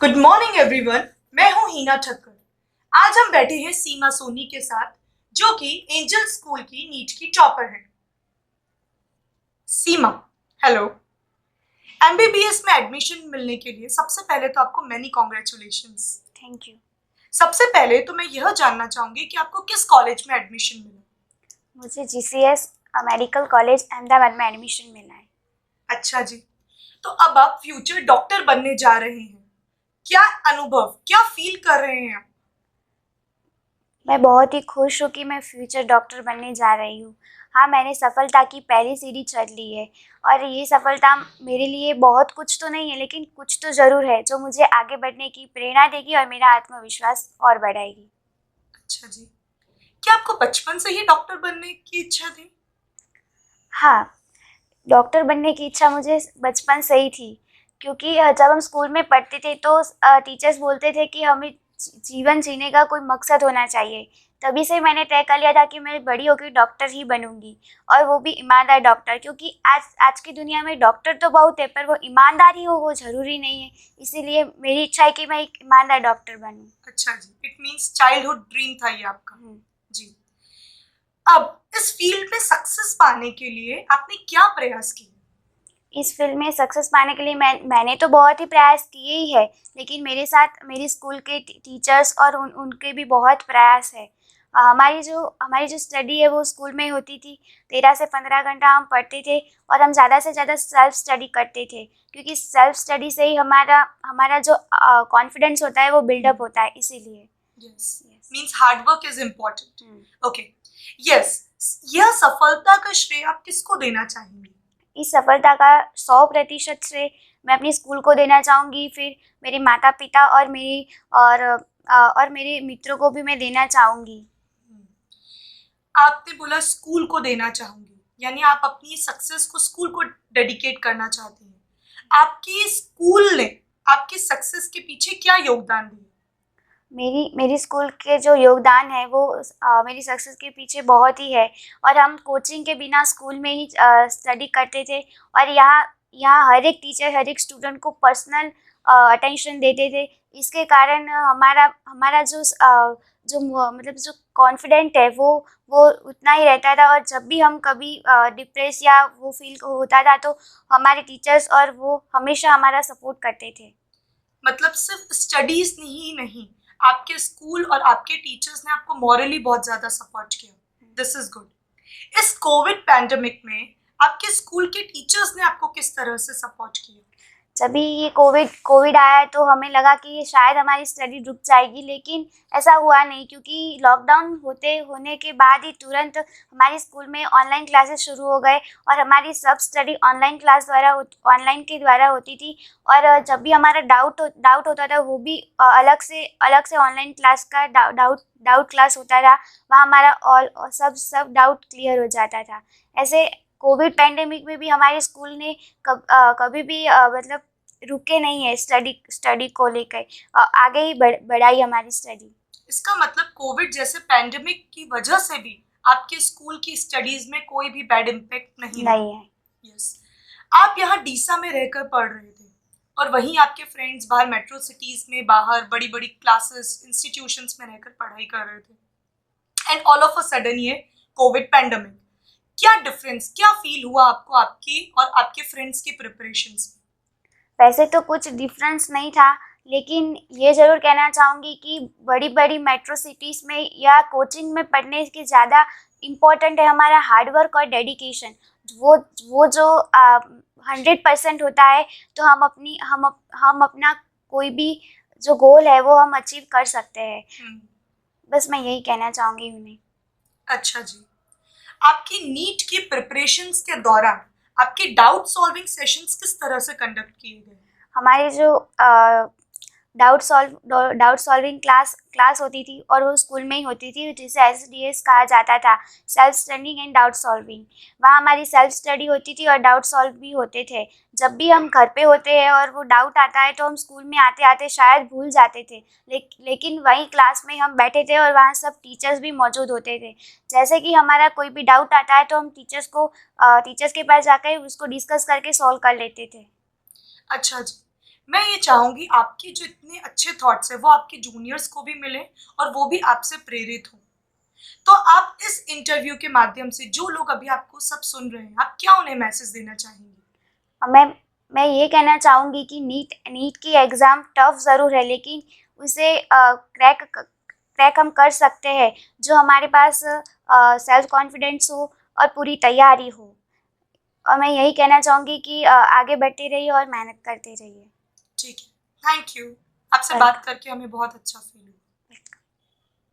Good morning everyone. मैं हूं हीना ठक्कर। आज हम बैठे हैं सीमा सोनी के साथ, जो कि एंजल स्कूल की नीट की टॉपर है। सीमा, हेलो। एमबीबीएस में एडमिशन मिलने के लिए सबसे पहले तो आपको मैनी कॉन्ग्रेचुलेशंस। Thank you. सबसे पहले तो मैं यह जानना चाहूंगी कि आपको किस कॉलेज में एडमिशन मिला। मुझे जीसीएस मेडिकल कॉलेज अहमदाबाद में एडमिशन मिला है। अच्छा जी। तो अब आप फ्यूचर डॉक्टर बनने जा रहे हैं। क्या अनुभव, क्या फील कर रहे हैं आप? मैं बहुत ही खुश हूँ कि मैं फ्यूचर डॉक्टर बनने जा रही हूँ। हाँ, मैंने सफलता की पहली सीढ़ी चढ़ ली है और ये सफलता मेरे लिए बहुत कुछ तो नहीं है, लेकिन कुछ तो ज़रूर है जो मुझे आगे बढ़ने की प्रेरणा देगी और मेरा आत्मविश्वास और बढ़ाएगी। अच्छा जी। क्या आपको बचपन से ही डॉक्टर बनने की इच्छा थी? हाँ, डॉक्टर बनने की इच्छा मुझे बचपन से ही थी, क्योंकि जब हम स्कूल में पढ़ते थे तो टीचर्स बोलते थे कि हमें जीवन जीने का कोई मकसद होना चाहिए। तभी से मैंने तय कर लिया था कि मैं बड़ी होकर डॉक्टर ही बनूंगी, और वो भी ईमानदार डॉक्टर, क्योंकि आज आज की दुनिया में डॉक्टर तो बहुत है, पर वो ईमानदार ही हो वो ज़रूरी नहीं है। इसीलिए मेरी इच्छा है कि मैं एक ईमानदार डॉक्टर बनूं। अच्छा जी, इट मीन्स चाइल्डहुड ड्रीम था ये आपका। हम्म। जी। अब इस फील्ड में सक्सेस पाने के लिए आपने क्या प्रयास किए? इस फील्ड में सक्सेस पाने के लिए मैंने तो बहुत ही प्रयास किए ही है, लेकिन मेरे साथ मेरी स्कूल के टीचर्स और उनके भी बहुत प्रयास है। हमारी जो स्टडी है वो स्कूल में ही होती थी। 13 से 15 घंटा हम पढ़ते थे और हम ज़्यादा से ज़्यादा सेल्फ स्टडी करते थे, क्योंकि सेल्फ स्टडी से ही हमारा हमारा जो कॉन्फिडेंस होता है वो बिल्डअप होता है, इसीलिए। Yes, yes. Means hard work is important. Okay. Yes. यह सफलता का श्रेय आप किसको देना चाहेंगे? इस सफलता का 100% श्रेय मैं अपनी स्कूल को देना चाहूँगी, फिर मेरे माता पिता और मेरे मित्रों को भी मैं देना चाहूँगी। आपने बोला स्कूल को देना चाहूंगी, यानी आप अपनी सक्सेस को स्कूल को डेडिकेट करना चाहती हैं। आपकी स्कूल ने आपकी सक्सेस के पीछे क्या योगदान दिया? मेरी स्कूल के जो योगदान है वो मेरी सक्सेस के पीछे बहुत ही है। और हम कोचिंग के बिना स्कूल में ही स्टडी करते थे, और यहाँ यहाँ हर एक टीचर हर एक स्टूडेंट को पर्सनल अटेंशन देते थे। इसके कारण हमारा हमारा मतलब जो कॉन्फिडेंट है वो उतना ही रहता था, और जब भी हम कभी डिप्रेस या वो फील होता था तो हमारे टीचर्स और वो हमेशा हमारा सपोर्ट करते थे। मतलब सिर्फ स्टडीज ही नहीं, आपके स्कूल और आपके टीचर्स ने आपको मॉरली बहुत ज्यादा सपोर्ट किया। This is good. इस कोविड पैंडेमिक में आपके स्कूल के टीचर्स ने आपको किस तरह से सपोर्ट किया? जब भी ये कोविड आया तो हमें लगा कि ये शायद हमारी स्टडी रुक जाएगी, लेकिन ऐसा हुआ नहीं, क्योंकि लॉकडाउन होने के बाद ही तुरंत हमारे स्कूल में ऑनलाइन क्लासेस शुरू हो गए, और हमारी सब स्टडी ऑनलाइन के द्वारा होती थी। और जब भी हमारा डाउट होता था वो भी अलग से ऑनलाइन क्लास का डाउट क्लास होता था। वहाँ हमारा ऑल सब डाउट क्लियर हो जाता था। ऐसे कोविड पैंडेमिक में भी हमारे स्कूल ने कभी भी मतलब रुके नहीं है स्टडी को लेकर, आगे ही बढ़ाई हमारी स्टडी। इसका मतलब कोविड जैसे पैंडेमिक की वजह से भी आपके स्कूल की स्टडीज में कोई भी बैड इम्पैक्ट नहीं रहा। नहीं है। यस। आप यहाँ डीसा में रहकर पढ़ रहे थे और वहीं आपके फ्रेंड्स बाहर मेट्रो सिटीज में बाहर बड़ी बड़ी क्लासेस इंस्टीट्यूशंस में रहकर पढ़ाई कर रहे थे, and all of a sudden ये कोविड पैंडेमिक। क्या डिफरेंस, क्या फील हुआ आपको आपकी और आपके फ्रेंड्स की प्रिपरेशंस में? वैसे तो कुछ डिफरेंस नहीं था, लेकिन ये ज़रूर कहना चाहूँगी कि बड़ी बड़ी मेट्रो सिटीज़ में या कोचिंग में पढ़ने के ज़्यादा इम्पोर्टेंट है हमारा हार्डवर्क और डेडिकेशन। वो जो 100% होता है, तो हम अपना कोई भी जो गोल है वो हम अचीव कर सकते हैं। बस मैं यही कहना चाहूँगी उन्हें। अच्छा जी। आपकी नीट की प्रिपरेशंस के दौरान आपके डाउट सॉल्विंग सेशंस किस तरह से कंडक्ट किए गए? हमारी जो डाउट सॉल्विंग क्लास होती थी, और वो स्कूल में ही होती थी, जिसे एसडीएस कहा जाता था, self studying and doubt solving. वहाँ हमारी सेल्फ स्टडी होती थी और डाउट सॉल्व भी होते थे। जब भी हम घर पे होते हैं और वो डाउट आता है तो हम स्कूल में आते आते शायद भूल जाते थे, लेकिन वहीं क्लास में हम बैठे थे और वहाँ सब टीचर्स भी मौजूद होते थे। जैसे कि हमारा कोई भी डाउट आता है तो हम टीचर्स के पास जाकर उसको डिस्कस करके सॉल्व कर लेते थे। अच्छा जी। मैं ये चाहूँगी आपके जो इतने अच्छे थॉट्स हैं वो आपके जूनियर्स को भी मिले और वो भी आपसे प्रेरित हों। तो आप इस इंटरव्यू के माध्यम से जो लोग अभी आपको सब सुन रहे हैं, आप क्या उन्हें मैसेज देना चाहेंगे? मैं ये कहना चाहूँगी कि नीट की एग्ज़ाम टफ ज़रूर है, लेकिन उसे क्रैक हम कर सकते हैं, जो हमारे पास सेल्फ कॉन्फिडेंस हो और पूरी तैयारी हो। और मैं यही कहना चाहूँगी कि आगे बढ़ते रहिए और मेहनत करते रहिए। ठीक है, थैंक यू। आपसे वेलकम। बात करके हमें बहुत अच्छा फ़ील हुआ।